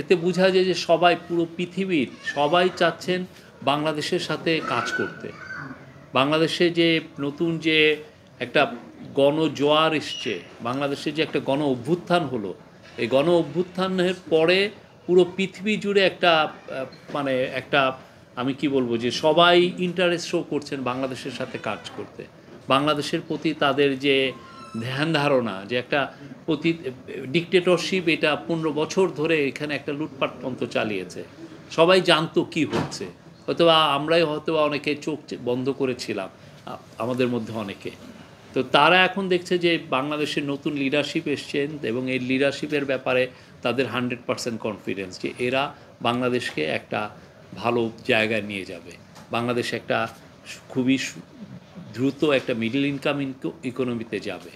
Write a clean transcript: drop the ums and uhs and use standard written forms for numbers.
এতে বোঝা যায় যে সবাই, পুরো পৃথিবীর সবাই চাচ্ছেন বাংলাদেশের সাথে কাজ করতে। বাংলাদেশে যে নতুন যে একটা গণজোয়ার এসছে, বাংলাদেশে যে একটা গণ অভ্যুত্থান হলো, এই গণ অভ্যুত্থানের পরে পুরো পৃথিবী জুড়ে একটা মানে একটা, আমি কি বলবো, যে সবাই ইন্টারেস্ট শো করছেন বাংলাদেশের সাথে কাজ করতে। বাংলাদেশের প্রতি তাদের যে ধ্যান ধারণা, যে একটা প্রতি ডিকটেটরশিপ, এটা 15 বছর ধরে এখানে একটা লুটপাটতন্ত্র চালিয়েছে, সবাই জানতো কি হচ্ছে। হয়তোবা আমরাই হয়তোবা অনেকে চোখ বন্ধ করেছিলাম, আমাদের মধ্যে অনেকে। তো তারা এখন দেখছে যে বাংলাদেশের নতুন লিডারশিপ এসছেন, এবং এই লিডারশিপের ব্যাপারে তাদের 100% কনফিডেন্স যে এরা বাংলাদেশকে একটা ভালো জায়গায় নিয়ে যাবে। বাংলাদেশ একটা খুবই দ্রুত একটা মিডল ইনকাম ইকোনমিতে যাবে।